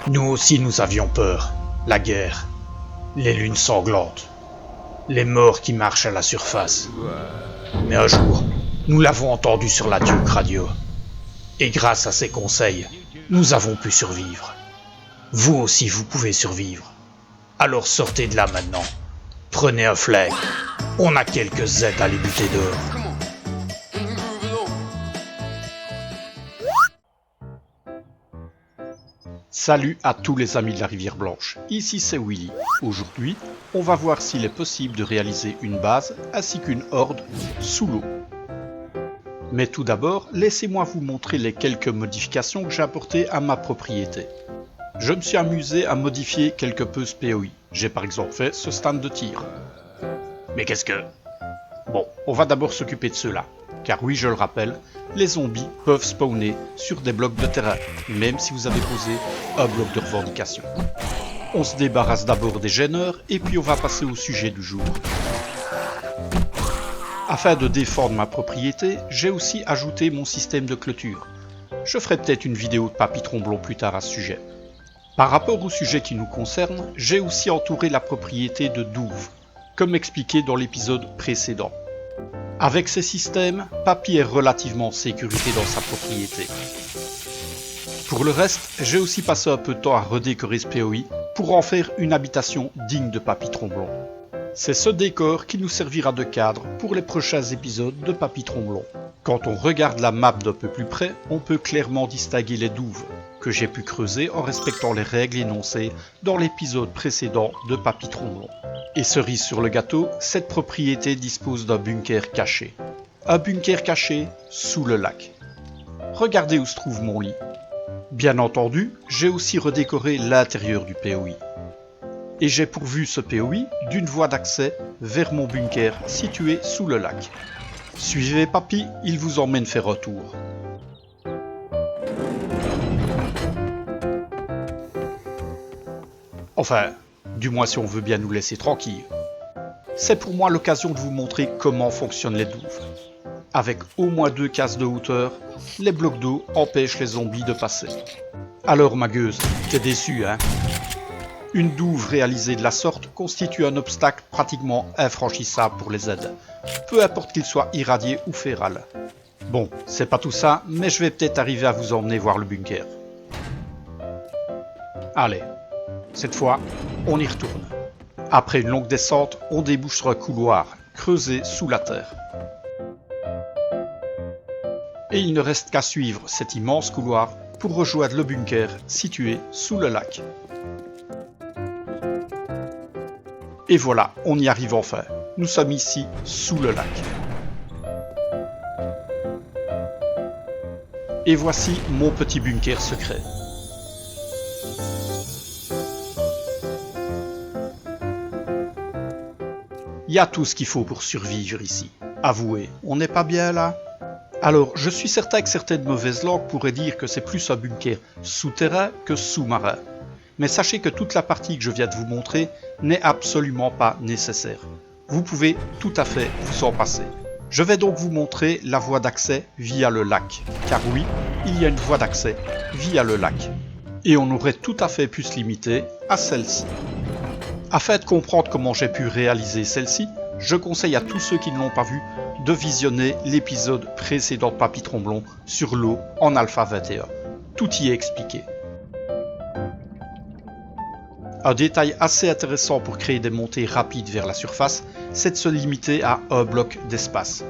Nous aussi nous avions peur. La guerre, les lunes sanglantes, les morts qui marchent à la surface. Mais un jour, nous l'avons entendu sur la Duke Radio. Et grâce à ses conseils, nous avons pu survivre. Vous aussi vous pouvez survivre. Alors sortez de là maintenant. Prenez un flingue. On a quelques aides à les buter dehors. Salut à tous les amis de la Rivière Blanche, ici c'est Willy. Aujourd'hui, on va voir s'il est possible de réaliser une base ainsi qu'une horde sous l'eau. Mais tout d'abord, laissez-moi vous montrer les quelques modifications que j'ai apportées à ma propriété. Je me suis amusé à modifier quelque peu ce POI. J'ai par exemple fait ce stand de tir. Mais qu'est-ce que... Bon, on va d'abord s'occuper de ceux-là. Car oui, je le rappelle, les zombies peuvent spawner sur des blocs de terrain, même si vous avez posé un bloc de revendication. On se débarrasse d'abord des gêneurs, et puis on va passer au sujet du jour. Afin de défendre ma propriété, j'ai aussi ajouté mon système de clôture. Je ferai peut-être une vidéo de Papy Tromblon plus tard à ce sujet. Par rapport au sujet qui nous concerne, j'ai aussi entouré la propriété de douves, comme expliqué dans l'épisode précédent. Avec ces systèmes, Papy est relativement en sécurité dans sa propriété. Pour le reste, j'ai aussi passé un peu de temps à redécorer ce POI pour en faire une habitation digne de Papy Tromblon. C'est ce décor qui nous servira de cadre pour les prochains épisodes de Papy Tromblon. Quand on regarde la map d'un peu plus près, on peut clairement distinguer les douves, que j'ai pu creuser en respectant les règles énoncées dans l'épisode précédent de Papy Tromblon. Et cerise sur le gâteau, cette propriété dispose d'un bunker caché. Un bunker caché sous le lac. Regardez où se trouve mon lit. Bien entendu, j'ai aussi redécoré l'intérieur du POI. Et j'ai pourvu ce POI d'une voie d'accès vers mon bunker situé sous le lac. Suivez Papy, il vous emmène faire un tour. Enfin, du moins si on veut bien nous laisser tranquilles. C'est pour moi l'occasion de vous montrer comment fonctionnent les douves. Avec au moins 2 cases de hauteur, les blocs d'eau empêchent les zombies de passer. Alors ma gueuse, t'es déçu hein? Une douve réalisée de la sorte constitue un obstacle pratiquement infranchissable pour les aides, peu importe qu'il soit irradié ou féral. Bon, c'est pas tout ça, mais je vais peut-être arriver à vous emmener voir le bunker. Allez. Cette fois, on y retourne. Après une longue descente, on débouche sur un couloir creusé sous la terre. Et il ne reste qu'à suivre cet immense couloir pour rejoindre le bunker situé sous le lac. Et voilà, on y arrive enfin. Nous sommes ici sous le lac. Et voici mon petit bunker secret. Il y a tout ce qu'il faut pour survivre ici. Avouez, on n'est pas bien là? Alors, je suis certain que certaines mauvaises langues pourraient dire que c'est plus un bunker souterrain que sous-marin. Mais sachez que toute la partie que je viens de vous montrer n'est absolument pas nécessaire. Vous pouvez tout à fait vous en passer. Je vais donc vous montrer la voie d'accès via le lac. Car oui, il y a une voie d'accès via le lac. Et on aurait tout à fait pu se limiter à celle-ci. Afin de comprendre comment j'ai pu réaliser celle-ci, je conseille à tous ceux qui ne l'ont pas vu de visionner l'épisode précédent de Papy Tromblon sur l'eau en Alpha 21. Tout y est expliqué. Un détail assez intéressant pour créer des montées rapides vers la surface, c'est de se limiter à un bloc d'espace.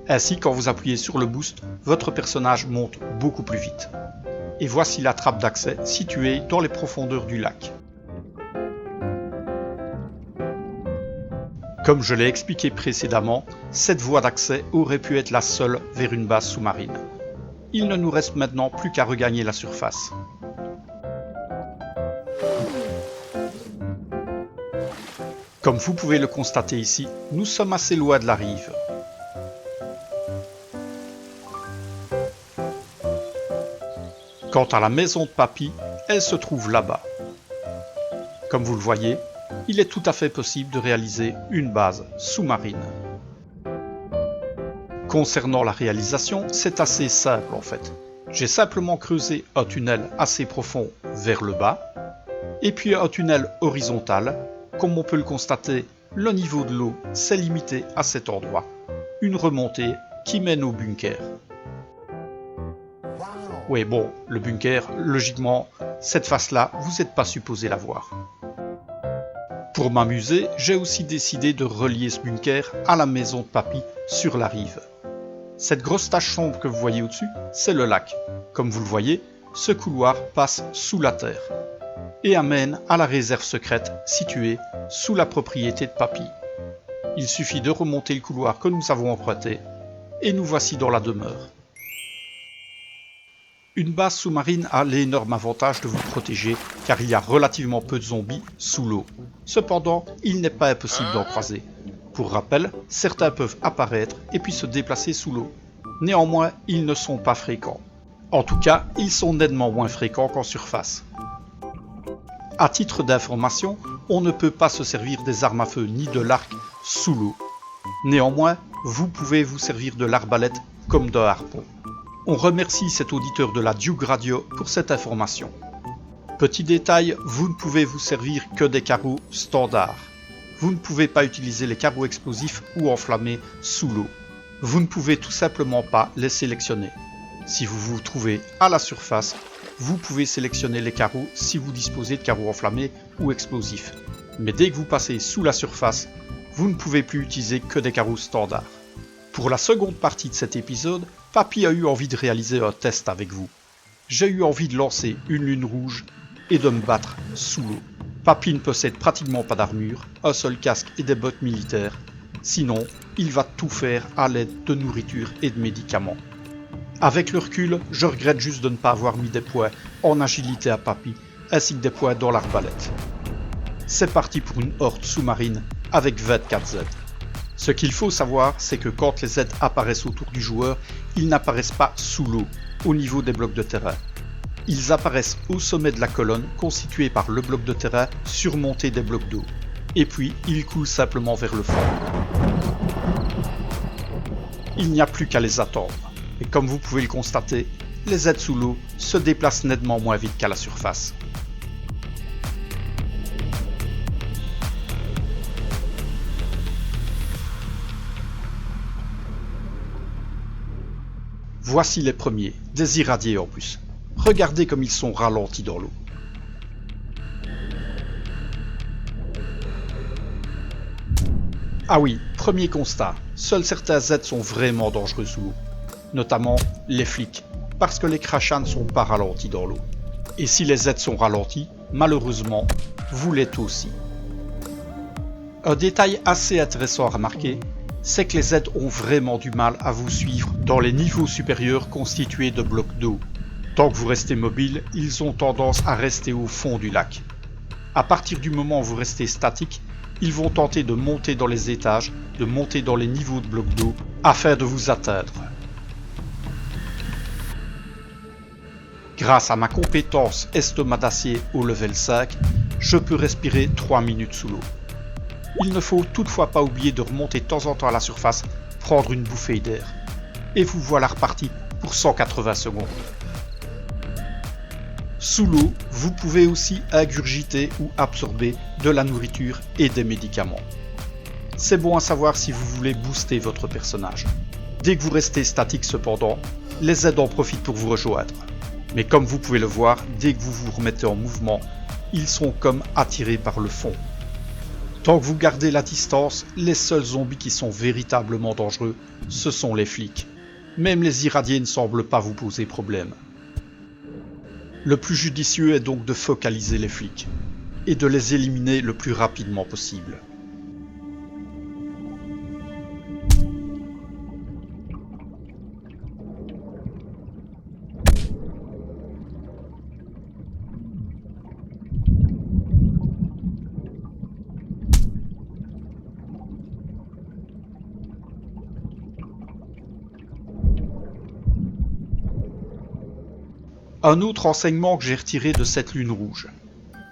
Ainsi, quand vous appuyez sur le boost, votre personnage monte beaucoup plus vite. Et voici la trappe d'accès située dans les profondeurs du lac. Comme je l'ai expliqué précédemment, cette voie d'accès aurait pu être la seule vers une base sous-marine. Il ne nous reste maintenant plus qu'à regagner la surface. Comme vous pouvez le constater ici, nous sommes assez loin de la rive. Quant à la maison de Papy, elle se trouve là-bas. Comme vous le voyez, il est tout à fait possible de réaliser une base sous-marine. Concernant la réalisation, c'est assez simple en fait. J'ai simplement creusé un tunnel assez profond vers le bas, et puis un tunnel horizontal. Comme on peut le constater, le niveau de l'eau s'est limité à cet endroit. Une remontée qui mène au bunker. Oui bon, le bunker, logiquement, cette face-là, vous n'êtes pas supposé la voir. Pour m'amuser, j'ai aussi décidé de relier ce bunker à la maison de papy sur la rive. Cette grosse tache sombre que vous voyez au-dessus, c'est le lac. Comme vous le voyez, ce couloir passe sous la terre et amène à la réserve secrète située sous la propriété de papy. Il suffit de remonter le couloir que nous avons emprunté et nous voici dans la demeure. Une base sous-marine a l'énorme avantage de vous protéger car il y a relativement peu de zombies sous l'eau. Cependant, il n'est pas impossible d'en croiser. Pour rappel, certains peuvent apparaître et puis se déplacer sous l'eau. Néanmoins, ils ne sont pas fréquents. En tout cas, ils sont nettement moins fréquents qu'en surface. À titre d'information, on ne peut pas se servir des armes à feu ni de l'arc sous l'eau. Néanmoins, vous pouvez vous servir de l'arbalète comme d'un harpon. On remercie cet auditeur de la Duke Radio pour cette information. Petit détail, vous ne pouvez vous servir que des carreaux standards. Vous ne pouvez pas utiliser les carreaux explosifs ou enflammés sous l'eau. Vous ne pouvez tout simplement pas les sélectionner. Si vous vous trouvez à la surface, vous pouvez sélectionner les carreaux si vous disposez de carreaux enflammés ou explosifs. Mais dès que vous passez sous la surface, vous ne pouvez plus utiliser que des carreaux standards. Pour la seconde partie de cet épisode, papy a eu envie de réaliser un test avec vous. J'ai eu envie de lancer une lune rouge et de me battre sous l'eau. Papy ne possède pratiquement pas d'armure, un seul casque et des bottes militaires. Sinon, il va tout faire à l'aide de nourriture et de médicaments. Avec le recul, je regrette juste de ne pas avoir mis des points en agilité à papy, ainsi que des points dans l'arbalète. C'est parti pour une horde sous-marine avec 24 Z. Ce qu'il faut savoir, c'est que quand les Z apparaissent autour du joueur, ils n'apparaissent pas sous l'eau, au niveau des blocs de terrain. Ils apparaissent au sommet de la colonne constituée par le bloc de terrain surmonté des blocs d'eau. Et puis, ils coulent simplement vers le fond. Il n'y a plus qu'à les attendre. Et comme vous pouvez le constater, les Z sous l'eau se déplacent nettement moins vite qu'à la surface. Voici les premiers, des irradiés en plus. Regardez comme ils sont ralentis dans l'eau. Ah oui, premier constat, seuls certains Z sont vraiment dangereux sous l'eau. Notamment les flics, parce que les crachats ne sont pas ralentis dans l'eau. Et si les Z sont ralentis, malheureusement, vous l'êtes aussi. Un détail assez intéressant à remarquer, c'est que les Z ont vraiment du mal à vous suivre dans les niveaux supérieurs constitués de blocs d'eau. Tant que vous restez mobile, ils ont tendance à rester au fond du lac. À partir du moment où vous restez statique, ils vont tenter de monter dans les étages, de monter dans les niveaux de blocs d'eau, afin de vous atteindre. Grâce à ma compétence estomac d'acier au level 5, je peux respirer 3 minutes sous l'eau. Il ne faut toutefois pas oublier de remonter de temps en temps à la surface, prendre une bouffée d'air. Et vous voilà reparti pour 180 secondes. Sous l'eau, vous pouvez aussi ingurgiter ou absorber de la nourriture et des médicaments. C'est bon à savoir si vous voulez booster votre personnage. Dès que vous restez statique cependant, les Z en profitent pour vous rejoindre. Mais comme vous pouvez le voir, dès que vous vous remettez en mouvement, ils sont comme attirés par le fond. Tant que vous gardez la distance, les seuls zombies qui sont véritablement dangereux, ce sont les flics. Même les irradiés ne semblent pas vous poser problème. Le plus judicieux est donc de focaliser les flics, et de les éliminer le plus rapidement possible. Un autre enseignement que j'ai retiré de cette lune rouge.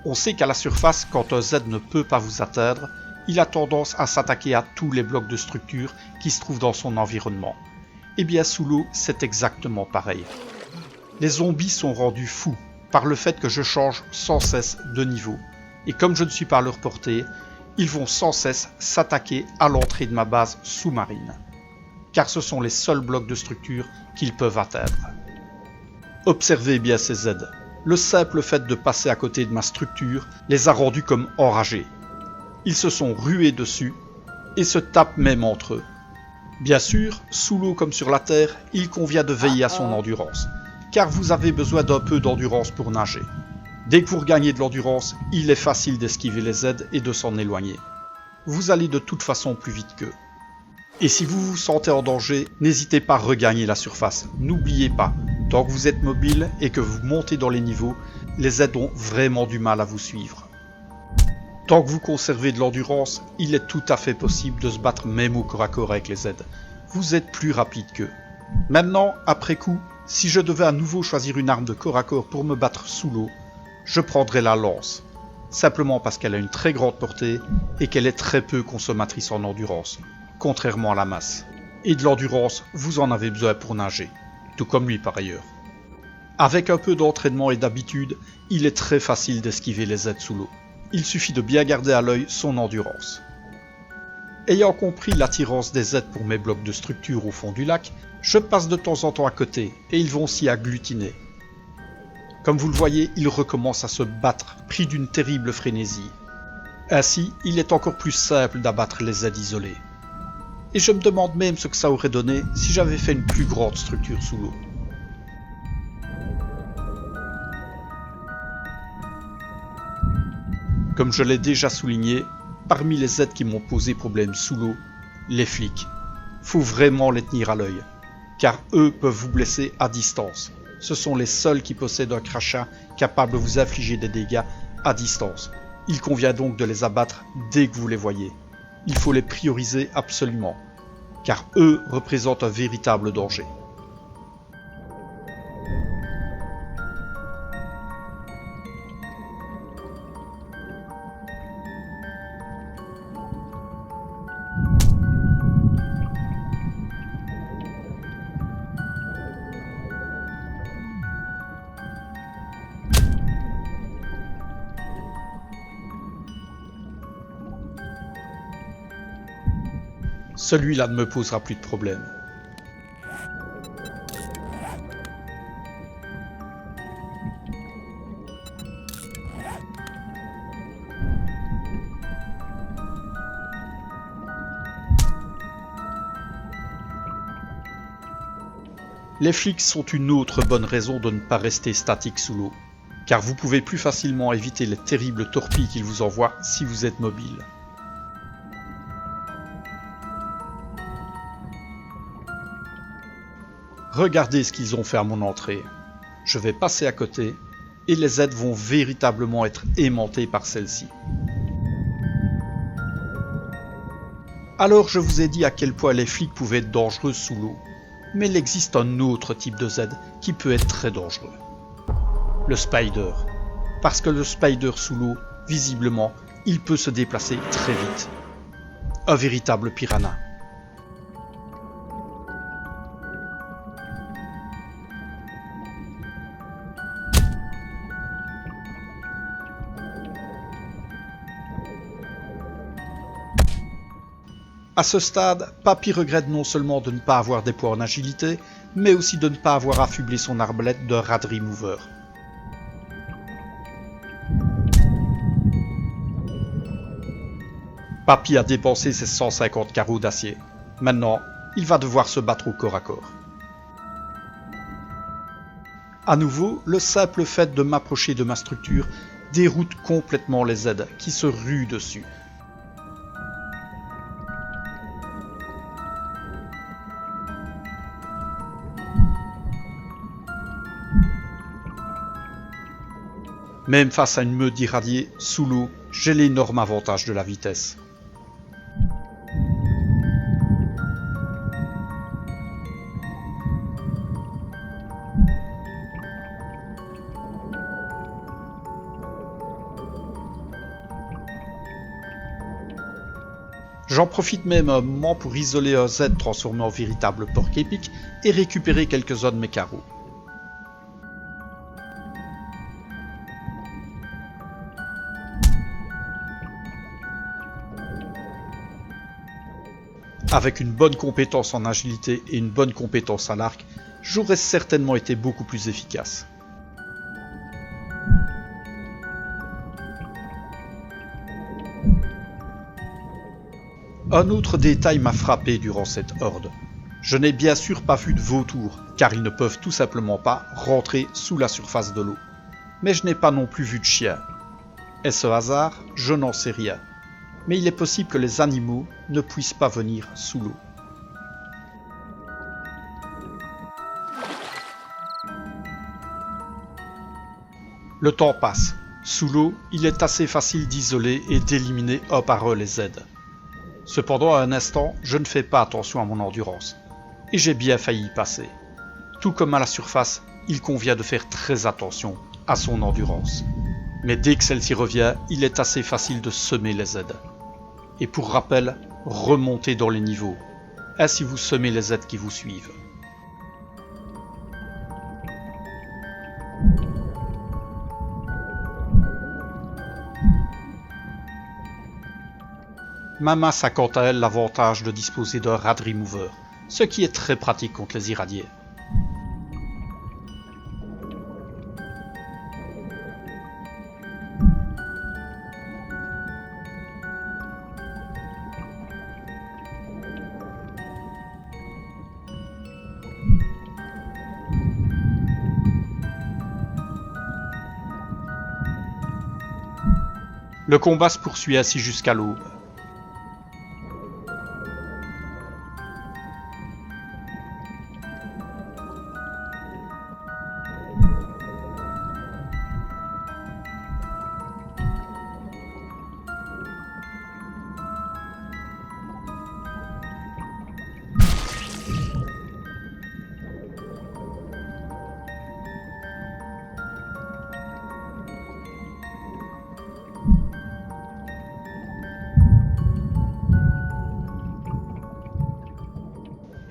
On sait qu'à la surface, quand un Z ne peut pas vous atteindre, il a tendance à s'attaquer à tous les blocs de structure qui se trouvent dans son environnement. Et bien sous l'eau, c'est exactement pareil. Les zombies sont rendus fous par le fait que je change sans cesse de niveau. Et comme je ne suis pas à leur portée, ils vont sans cesse s'attaquer à l'entrée de ma base sous-marine. Car ce sont les seuls blocs de structure qu'ils peuvent atteindre. Observez bien ces Z. Le simple fait de passer à côté de ma structure les a rendus comme enragés. Ils se sont rués dessus et se tapent même entre eux. Bien sûr, sous l'eau comme sur la terre, il convient de veiller à son endurance, car vous avez besoin d'un peu d'endurance pour nager. Dès que vous regagnez de l'endurance, il est facile d'esquiver les Z et de s'en éloigner. Vous allez de toute façon plus vite qu'eux. Et si vous vous sentez en danger, n'hésitez pas à regagner la surface. N'oubliez pas, tant que vous êtes mobile et que vous montez dans les niveaux, les Z ont vraiment du mal à vous suivre. Tant que vous conservez de l'endurance, il est tout à fait possible de se battre même au corps à corps avec les Z. Vous êtes plus rapide qu'eux. Maintenant, après coup, si je devais à nouveau choisir une arme de corps à corps pour me battre sous l'eau, je prendrais la lance. Simplement parce qu'elle a une très grande portée et qu'elle est très peu consommatrice en endurance, contrairement à la masse. Et de l'endurance, vous en avez besoin pour nager, tout comme lui par ailleurs. Avec un peu d'entraînement et d'habitude, il est très facile d'esquiver les Z sous l'eau. Il suffit de bien garder à l'œil son endurance. Ayant compris l'attirance des Z pour mes blocs de structure au fond du lac, je passe de temps en temps à côté et ils vont s'y agglutiner. Comme vous le voyez, ils recommencent à se battre, pris d'une terrible frénésie. Ainsi, il est encore plus simple d'abattre les Z isolés. Et je me demande même ce que ça aurait donné si j'avais fait une plus grande structure sous l'eau. Comme je l'ai déjà souligné, parmi les Z qui m'ont posé problème sous l'eau, les flics. Faut vraiment les tenir à l'œil, car eux peuvent vous blesser à distance. Ce sont les seuls qui possèdent un crachat capable de vous infliger des dégâts à distance. Il convient donc de les abattre dès que vous les voyez. Il faut les prioriser absolument, car eux représentent un véritable danger. Celui-là ne me posera plus de problème. Les flics sont une autre bonne raison de ne pas rester statique sous l'eau, car vous pouvez plus facilement éviter les terribles torpilles qu'ils vous envoient si vous êtes mobile. Regardez ce qu'ils ont fait à mon entrée. Je vais passer à côté et les Z vont véritablement être aimantés par celle-ci. Alors je vous ai dit à quel point les flics pouvaient être dangereux sous l'eau. Mais il existe un autre type de Z qui peut être très dangereux. Le Spider. Parce que le Spider sous l'eau, visiblement, il peut se déplacer très vite. Un véritable piranha. À ce stade, Papy regrette non seulement de ne pas avoir des points en agilité, mais aussi de ne pas avoir affublé son arbalète d'un Rad Remover. Papy a dépensé ses 150 carreaux d'acier. Maintenant, il va devoir se battre au corps à corps. À nouveau, le simple fait de m'approcher de ma structure déroute complètement les Z qui se ruent dessus. Même face à une meute d'irradiés, sous l'eau, j'ai l'énorme avantage de la vitesse. J'en profite même un moment pour isoler un Z transformé en véritable porc épique et récupérer quelques-uns de mes carreaux. Avec une bonne compétence en agilité et une bonne compétence à l'arc, j'aurais certainement été beaucoup plus efficace. Un autre détail m'a frappé durant cette horde. Je n'ai bien sûr pas vu de vautours, car ils ne peuvent tout simplement pas rentrer sous la surface de l'eau. Mais je n'ai pas non plus vu de chiens. Est-ce hasard? Je n'en sais rien. Mais il est possible que les animaux ne puissent pas venir sous l'eau. Le temps passe. Sous l'eau, il est assez facile d'isoler et d'éliminer un par un les aides. Cependant, à un instant, je ne fais pas attention à mon endurance. Et j'ai bien failli y passer. Tout comme à la surface, il convient de faire très attention à son endurance. Mais dès que celle-ci revient, il est assez facile de semer les aides. Et pour rappel, remontez dans les niveaux. Ainsi vous semez les aides qui vous suivent. Ma masse a quant à elle l'avantage de disposer d'un rad remover, ce qui est très pratique contre les irradiés. Le combat se poursuit ainsi jusqu'à l'aube.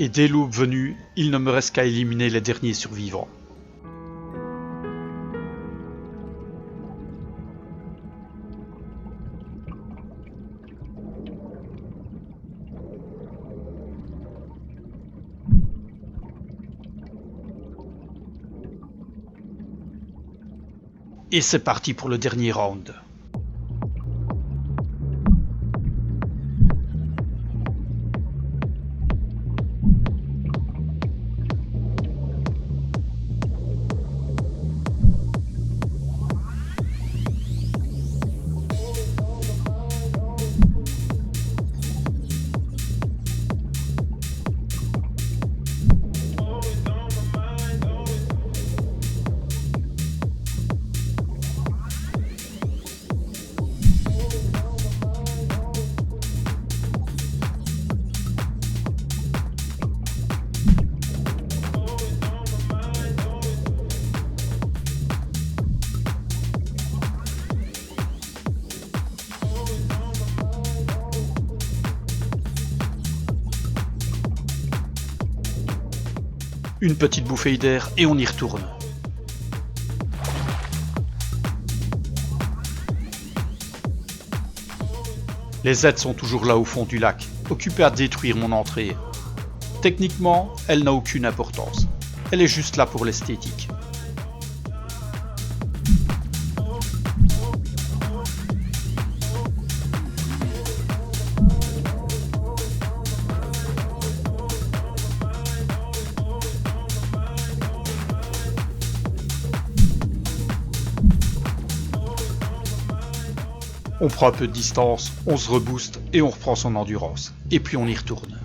Et dès l'aube venue, il ne me reste qu'à éliminer les derniers survivants. Et c'est parti pour le dernier round. Une petite bouffée d'air et on y retourne. Les aides sont toujours là au fond du lac, occupées à détruire mon entrée. Techniquement, elle n'a aucune importance. Elle est juste là pour l'esthétique. On prend un peu de distance, on se rebooste et on reprend son endurance. Et puis on y retourne.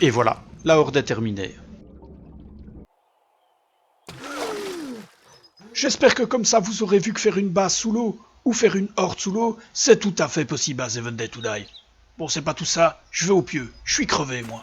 Et voilà, la horde est terminée. J'espère que comme ça vous aurez vu que faire une base sous l'eau, ou faire une horde sous l'eau, c'est tout à fait possible à Seven Day to Die. Bon, c'est pas tout ça, je vais au pieu, je suis crevé, moi.